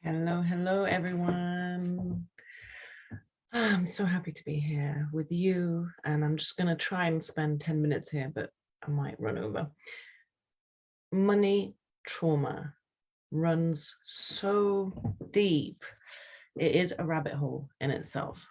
Hello, everyone. I'm so happy to be here with you, and I'm just going to try and spend 10 minutes here, but I might run over. Money trauma runs so deep. It is a rabbit hole in itself.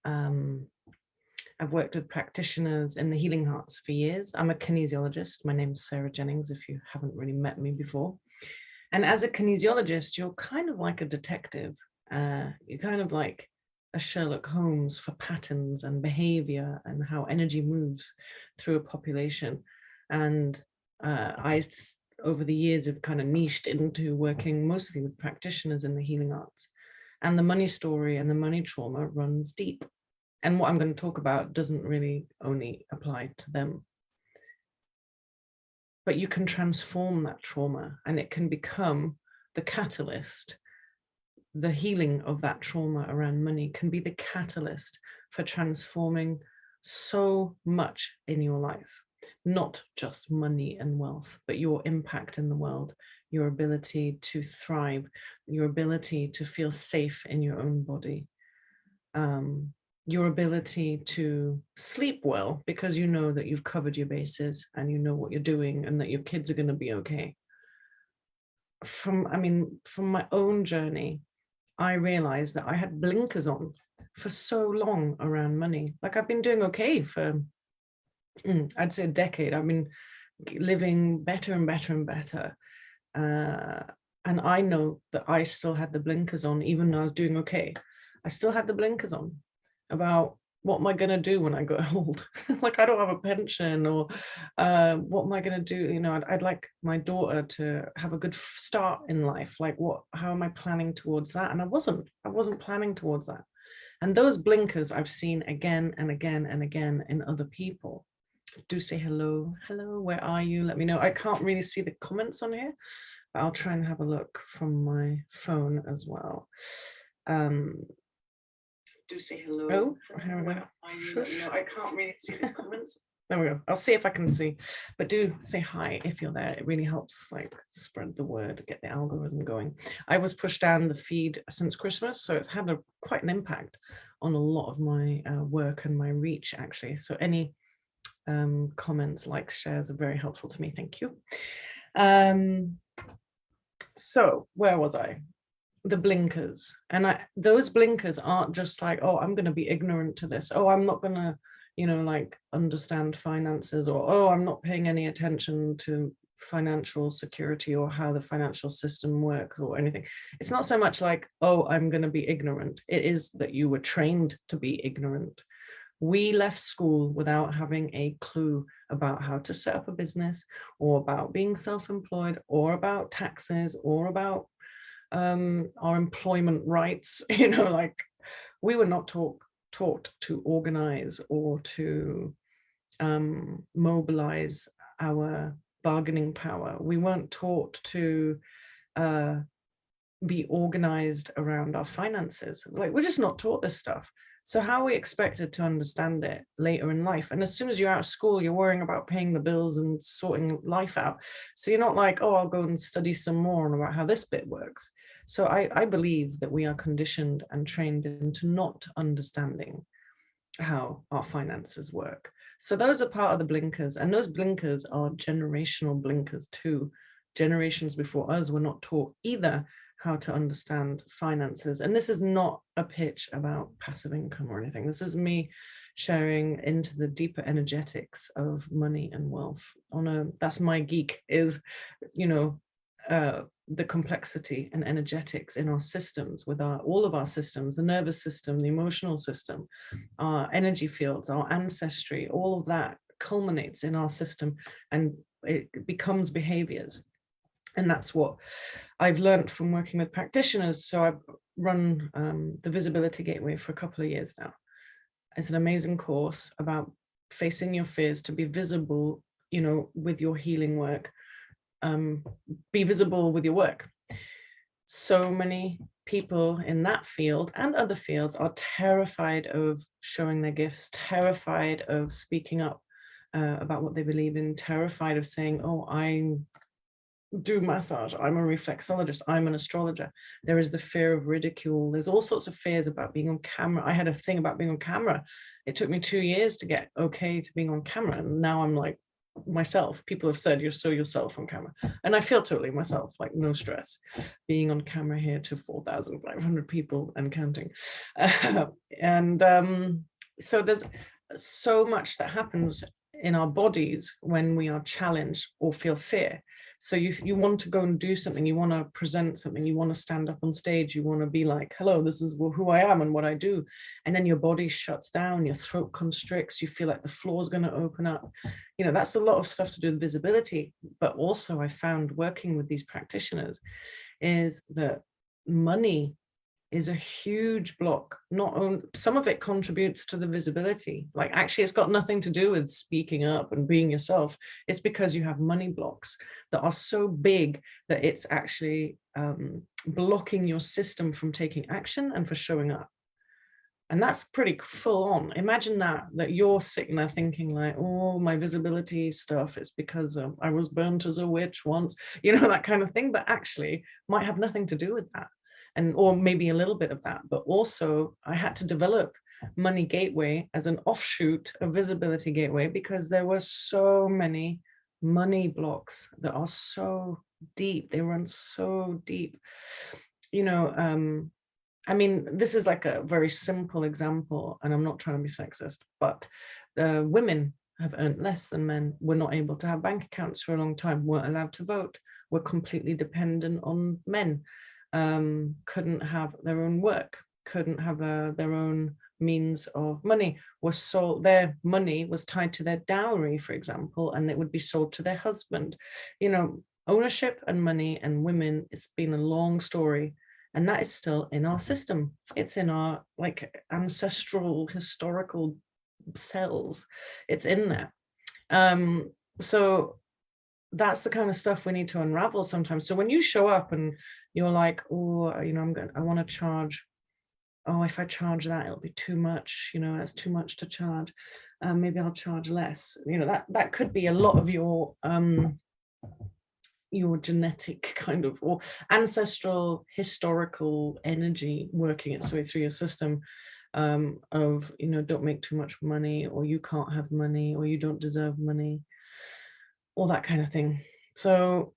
I've worked with practitioners in the healing hearts for years. I'm a kinesiologist. My name's Sarah Jennings, if you haven't really met me before. And as a kinesiologist, you're kind of like a detective. You're kind of like a Sherlock Holmes for patterns and behavior and how energy moves through a population. And over the years, have kind of niched into working mostly with practitioners in the healing arts. And the money story and the money trauma runs deep. And what I'm going to talk about doesn't really only apply to them. But you can transform that trauma and it can become the catalyst. The healing of that trauma around money can be the catalyst for transforming so much in your life, not just money and wealth, but your impact in the world, your ability to thrive, your ability to feel safe in your own body. Your ability to sleep well because you know that you've covered your bases and you know what you're doing and that your kids are going to be okay. From my own journey, I realized that I had blinkers on for so long around money. Like I've been doing okay for, I'd say a decade. I've been living better and better and better. And I know that I still had the blinkers on, even though I was doing okay. I still had the blinkers on about what am I going to do when I get old? Like I don't have a pension, or what am I going to do? You know, I'd like my daughter to have a good start in life. Like how am I planning towards that? And I wasn't planning towards that. And those blinkers I've seen again and again and again in other people. Do say hello. Hello, where are you? Let me know. I can't really see the comments on here, but I'll try and have a look from my phone as well. Do say hello. Oh, here we go. No, I can't really see the comments. There we go. I'll see if I can see, but do say hi if you're there. It really helps like spread the word, get the algorithm going. I was pushed down the feed since Christmas, so it's had quite an impact on a lot of my work and my reach actually. So any comments, likes, shares are very helpful to me. Thank you. So where was I? The blinkers. And those blinkers aren't just like, oh, I'm going to be ignorant to this. Oh, I'm not going to, like understand finances, or, oh, I'm not paying any attention to financial security or how the financial system works or anything. It's not so much like, oh, I'm going to be ignorant. It is that you were trained to be ignorant. We left school without having a clue about how to set up a business, or about being self-employed, or about taxes, or about our employment rights. Like we were not taught to organize or to mobilize our bargaining power. We weren't taught to be organized around our finances. Like we're just not taught this stuff. So how are we expected to understand it later in life? And as soon as you're out of school, you're worrying about paying the bills and sorting life out. So you're not like, oh, I'll go and study some more about how this bit works. So I believe that we are conditioned and trained into not understanding how our finances work. So those are part of the blinkers, and those blinkers are generational blinkers too. Generations before us were not taught either how to understand finances. And this is not a pitch about passive income or anything. This is me sharing into the deeper energetics of money and wealth. That's my geek, is, the complexity and energetics in our systems, with all of our systems, the nervous system, the emotional system, our energy fields, our ancestry, all of that culminates in our system and it becomes behaviors. And that's what I've learned from working with practitioners. So I've run the Visibility Gateway for a couple of years now. It's an amazing course about facing your fears to be visible, with your healing work. Be visible with your work. So many people in that field and other fields are terrified of showing their gifts, terrified of speaking up about what they believe in, terrified of saying, oh, I'm do massage. I'm a reflexologist. I'm an astrologer. There is the fear of ridicule. There's all sorts of fears about being on camera. I had a thing about being on camera. It took me 2 years to get okay to being on camera. And now I'm like myself. People have said you're so yourself on camera. And I feel totally myself, like no stress being on camera here to 4,500 people and counting. So there's so much that happens in our bodies when we are challenged or feel fear. So you want to go and do something, you want to present something, you want to stand up on stage, you want to be like, hello, this is who I am and what I do. And then your body shuts down, your throat constricts, you feel like the floor is going to open up. That's a lot of stuff to do with visibility. But also I found working with these practitioners is that money is a huge block. Some of it contributes to the visibility. Like actually it's got nothing to do with speaking up and being yourself. It's because you have money blocks that are so big that it's actually blocking your system from taking action and for showing up. And that's pretty full on. Imagine that you're sitting there thinking like, oh, my visibility stuff, it's because I was burnt as a witch once, that kind of thing, but actually might have nothing to do with that. Or maybe a little bit of that, but also I had to develop Money Gateway as an offshoot of Visibility Gateway because there were so many money blocks that are so deep. They run so deep. I mean, this is like a very simple example, and I'm not trying to be sexist, but women have earned less than men, were not able to have bank accounts for a long time, weren't allowed to vote, were completely dependent on men. Couldn't have their own work, couldn't have their own means of money, was sold, their money was tied to their dowry, for example, and it would be sold to their husband. Ownership and money and women, it's been a long story, and that is still in our system. It's in our like ancestral historical cells. It's in there. So that's the kind of stuff we need to unravel sometimes. So when you show up and you're like, oh, I want to charge, oh, if I charge that, it'll be too much, that's too much to charge. Maybe I'll charge less. That could be a lot of your genetic kind of or ancestral historical energy working its way through your system of, don't make too much money, or you can't have money, or you don't deserve money, all that kind of thing. So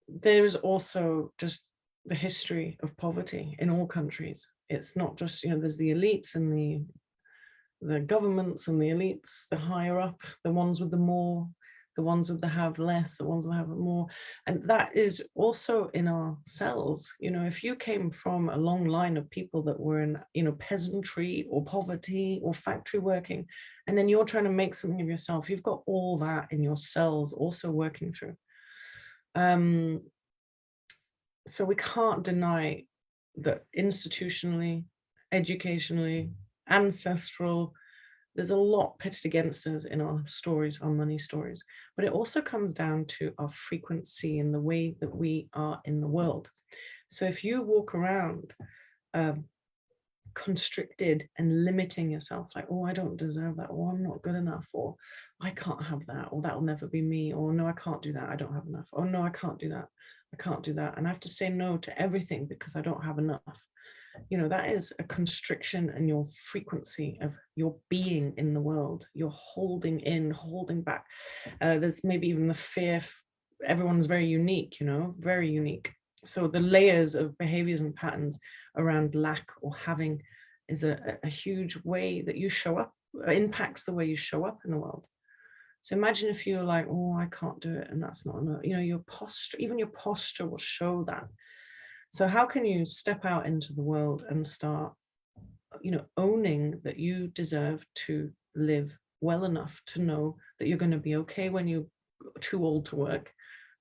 there's also just the history of poverty in all countries. It's not just, there's the elites and the governments and the elites, the higher up, the ones with the more, the ones with the have less, the ones who have more. And that is also in our cells. If you came from a long line of people that were in, peasantry or poverty or factory working, and then you're trying to make something of yourself, you've got all that in your cells also working through. So we can't deny that institutionally, educationally, ancestral, there's a lot pitted against us in our stories, our money stories, but it also comes down to our frequency and the way that we are in the world. So if you walk around constricted and limiting yourself, like, oh, I don't deserve that, or I'm not good enough, or I can't have that, or that'll never be me, or no, I can't do that, I don't have enough, oh no, I can't do that, I can't do that, and I have to say no to everything because I don't have enough. That is a constriction in your frequency of your being in the world. You're holding in, holding back. There's maybe even the fear. Everyone's very unique, very unique. So the layers of behaviors and patterns around lack or having is a huge way that you show up, impacts the way you show up in the world. So imagine if you're like, oh, I can't do it, and that's not enough. Your posture, even your posture will show that. So how can you step out into the world and start, owning that you deserve to live well enough to know that you're going to be okay when you're too old to work,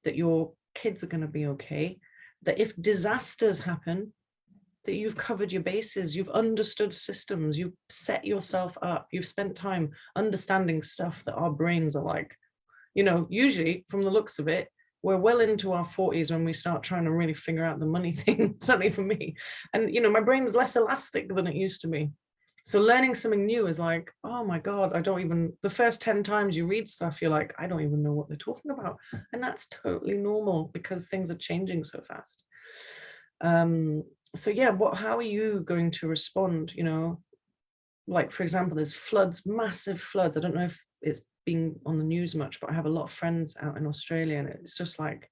that your kids are going to be okay, that if disasters happen, that you've covered your bases, you've understood systems, you've set yourself up, you've spent time understanding stuff that our brains are like, usually from the looks of it, we're well into our 40s when we start trying to really figure out the money thing, certainly for me. And, my brain's less elastic than it used to be. So learning something new is like, oh my God, I don't even, the first 10 times you read stuff, you're like, I don't even know what they're talking about. And that's totally normal because things are changing so fast. So yeah, how are you going to respond? You know, like, for example, there's floods, massive floods. I don't know if it's been on the news much, but I have a lot of friends out in Australia, and it's just like,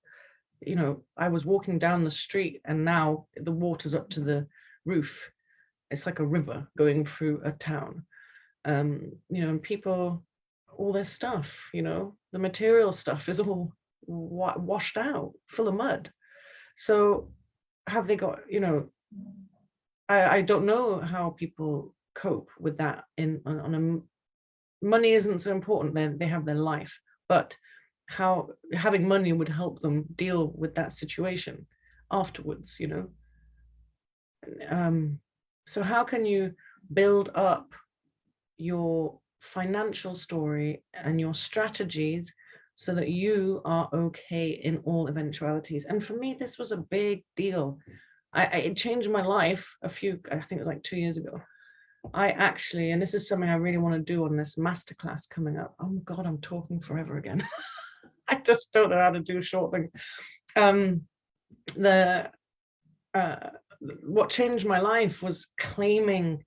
you know, I was walking down the street and now the water's up to the roof. It's like a river going through a town. You know, and people, all their stuff, you know, the material stuff is all washed out, full of mud. So have they got, you know, I don't know how people cope with that on a, money isn't so important, they have their life, but how having money would help them deal with that situation afterwards, you know. So how can you build up your financial story and your strategies so that you are okay in all eventualities? And for me, this was a big deal. It changed my life I think it was like 2 years ago. I actually, and this is something I really want to do on this masterclass coming up. Oh my God, I'm talking forever again. I just don't know how to do short things. The what changed my life was claiming,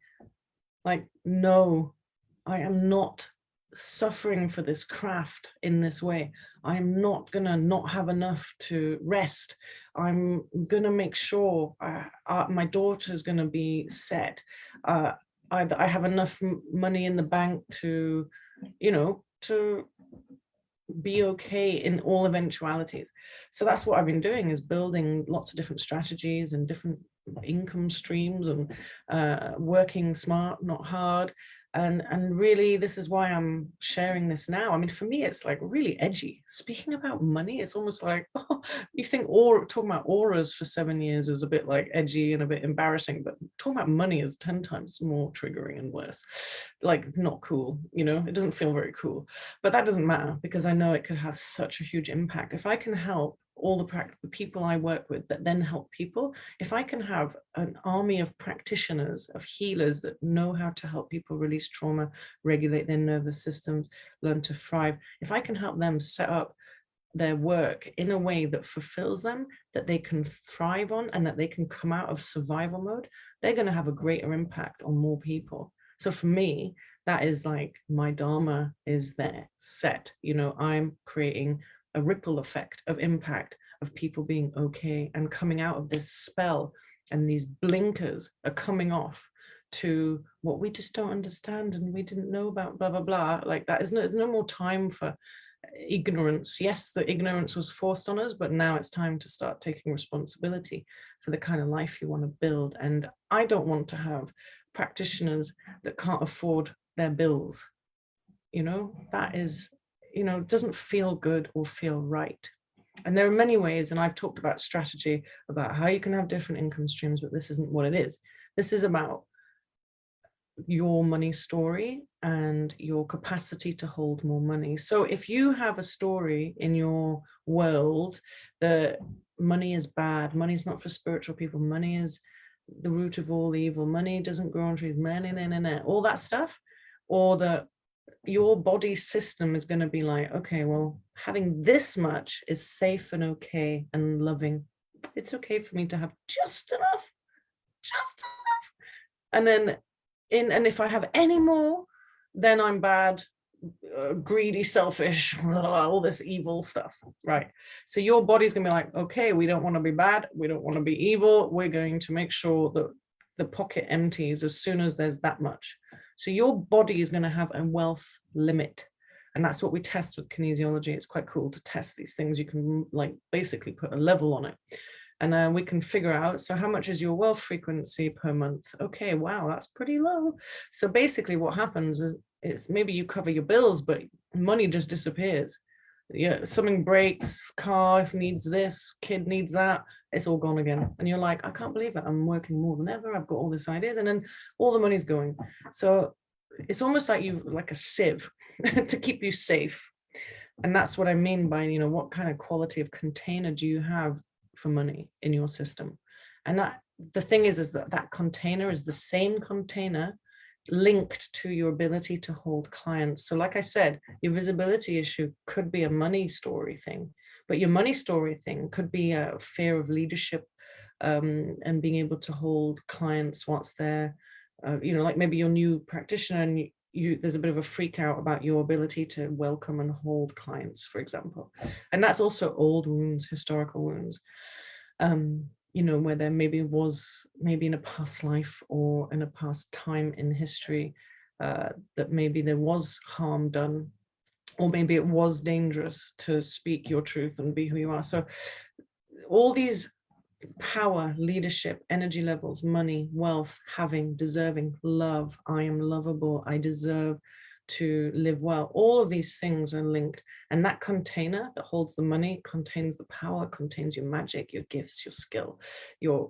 like, no, I am not suffering for this craft in this way. I'm not gonna not have enough to rest. I'm gonna make sure my daughter's gonna be set. I have enough money in the bank to, you know, to be okay in all eventualities. So that's what I've been doing, is building lots of different strategies and different income streams, and working smart, not hard. And really, this is why I'm sharing this now. I mean, for me, it's like really edgy. Speaking about money, it's almost like, oh, you think talking about auras for 7 years is a bit like edgy and a bit embarrassing, but talking about money is 10 times more triggering and worse. Like, not cool, you know, it doesn't feel very cool. But that doesn't matter, because I know it could have such a huge impact. If I can help all the people I work with that then help people, if I can have an army of practitioners, of healers that know how to help people release trauma, regulate their nervous systems, learn to thrive, if I can help them set up their work in a way that fulfills them, that they can thrive on, and that they can come out of survival mode, they're going to have a greater impact on more people. So for me, that is like my dharma is there set. You know, I'm creating a ripple effect of impact, of people being okay and coming out of this spell, and these blinkers are coming off to what we just don't understand and we didn't know about, blah blah blah. Like, that is there's no more time for ignorance. Yes, the ignorance was forced on us, but now it's time to start taking responsibility for the kind of life you want to build. And I don't want to have practitioners that can't afford their bills. You know, that is, you know, doesn't feel good or feel right. And there are many ways, and I've talked about strategy, about how you can have different income streams, but this isn't what it is. This is about your money story and your capacity to hold more money. So if you have a story in your world that money is bad, money is not for spiritual people, money is the root of all evil, money doesn't grow on trees, money, all that stuff, or that your body system is going to be like, okay, well, having this much is safe and okay and loving. It's okay for me to have just enough, and then and if I have any more, then I'm bad, greedy, selfish, all this evil stuff, right? So your body's gonna be like, okay, we don't want to be bad, we don't want to be evil, we're going to make sure that the pocket empties as soon as there's that much. So your body is going to have a wealth limit, and that's what we test with kinesiology. It's quite cool to test these things. You can like basically put a level on it, and we can figure out, so how much is your wealth frequency per month? Okay, wow, that's pretty low. So basically what happens is, it's maybe you cover your bills, but money just disappears. Yeah, something breaks, car needs this, kid needs that, it's all gone again. And you're like, I can't believe it, I'm working more than ever, I've got all this ideas, and then all the money's going. So it's almost like you like a sieve to keep you safe. And that's what I mean by, you know, what kind of quality of container do you have for money in your system? And that the thing is that that container is the same container linked to your ability to hold clients. So like I said, your visibility issue could be a money story thing, but your money story thing could be a fear of leadership, and being able to hold clients once they're, like maybe you're new practitioner and there's a bit of a freak out about your ability to welcome and hold clients, for example. And that's also old wounds, historical wounds. Where there maybe in a past life or in a past time in history, that maybe there was harm done, or maybe it was dangerous to speak your truth and be who you are. So all these power, leadership, energy levels, money, wealth, having, deserving, love, I am lovable, I deserve to live well. All of these things are linked. And that container that holds the money contains the power, contains your magic, your gifts, your skill, your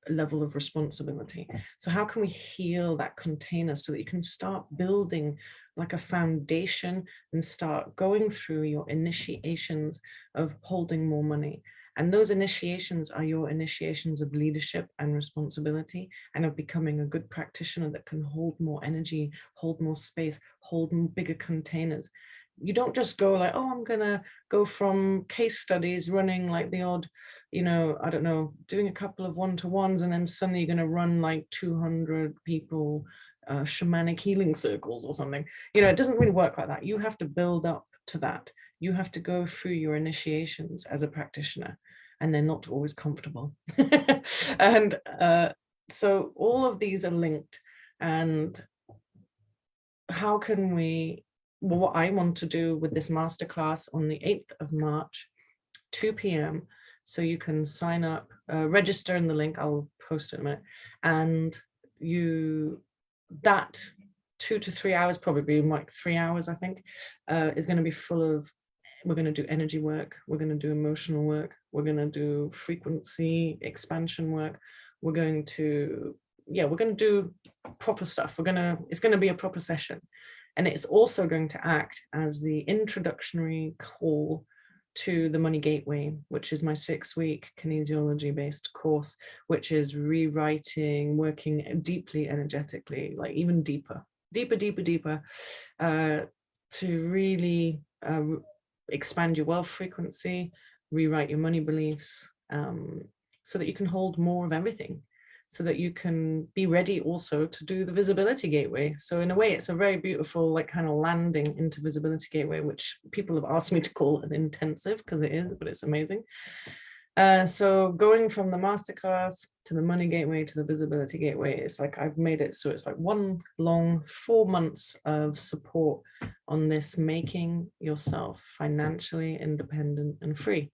level of responsibility. So how can we heal that container so that you can start building like a foundation and start going through your initiations of holding more money? And those initiations are your initiations of leadership and responsibility, and of becoming a good practitioner that can hold more energy, hold more space, hold bigger containers. You don't just go like, oh, I'm going to go from case studies running like the odd, I don't know, doing a couple of one-to-ones, and then suddenly you're going to run like 200 people, shamanic healing circles or something. It doesn't really work like that. You have to build up to that. You have to go through your initiations as a practitioner, and they're not always comfortable. And so all of these are linked. And how can what I want to do with this masterclass on the 8th of March, 2 p.m. So you can sign up, register in the link, I'll post it in a minute. And that 2 to 3 hours, probably like 3 hours, I think, is going to be full of, we're going to do energy work, we're going to do emotional work, we're going to do frequency expansion work, we're going to do proper stuff. It's going to be a proper session. And it's also going to act as the introductory call to the Money Gateway, which is my 6-week kinesiology based course, which is rewriting, working deeply energetically, like even deeper, to really expand your wealth frequency, rewrite your money beliefs, so that you can hold more of everything, so that you can be ready also to do the visibility gateway. So in a way, it's a very beautiful, like kind of landing into visibility gateway, which people have asked me to call an intensive, because it is, but it's amazing. So going from the masterclass to the money gateway to the visibility gateway, it's like I've made it so it's like one long 4 months of support on this, making yourself financially independent and free.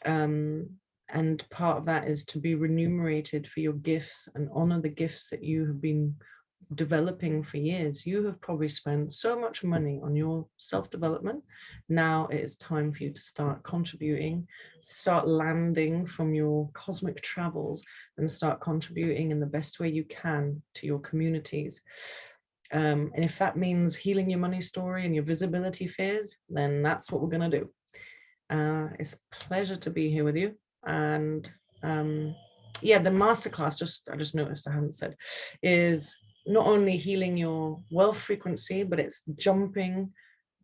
And part of that is to be remunerated for your gifts and honor the gifts that you have been developing for years. You have probably spent so much money on your self-development. Now it is time for you to start contributing, start landing from your cosmic travels, and start contributing in the best way you can to your communities. And if that means healing your money story and your visibility fears, then that's what we're going to do. It's a pleasure to be here with you. And the masterclass, I just noticed I haven't said, is not only healing your wealth frequency, but it's jumping,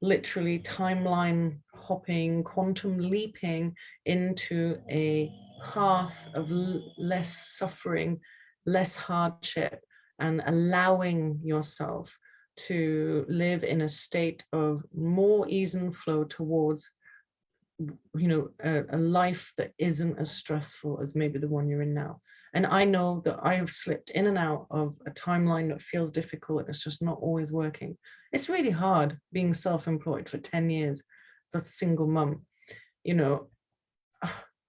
literally timeline hopping, quantum leaping into a path of less suffering, less hardship, and allowing yourself to live in a state of more ease and flow towards a life that isn't as stressful as maybe the one you're in now. And I know that I have slipped in and out of a timeline that feels difficult, and it's just not always working. It's really hard being self-employed for 10 years as a single mum.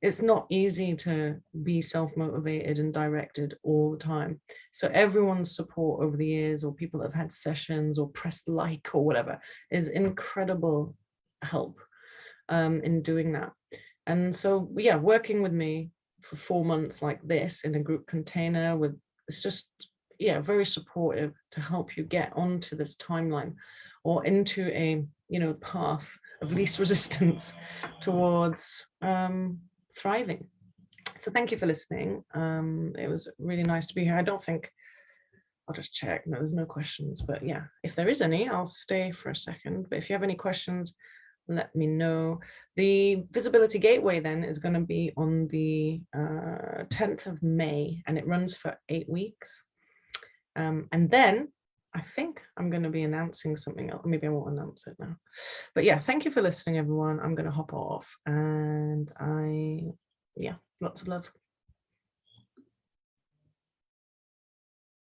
It's not easy to be self-motivated and directed all the time. So everyone's support over the years, or people that have had sessions or pressed like or whatever, is incredible help in doing that. And so working with me for 4 months like this in a group container, it's just very supportive to help you get onto this timeline or into a path of least resistance towards thriving. So thank you for listening. It was really nice to be here. I don't think I'll just check. No, there's no questions, but yeah, if there is any, I'll stay for a second. But if you have any questions, let me know. The Visibility Gateway then is going to be on the 10th of May, and it runs for 8 weeks. And then I think I'm going to be announcing something else. Maybe I won't announce it now. But yeah, thank you for listening, everyone. I'm going to hop off, and yeah, lots of love.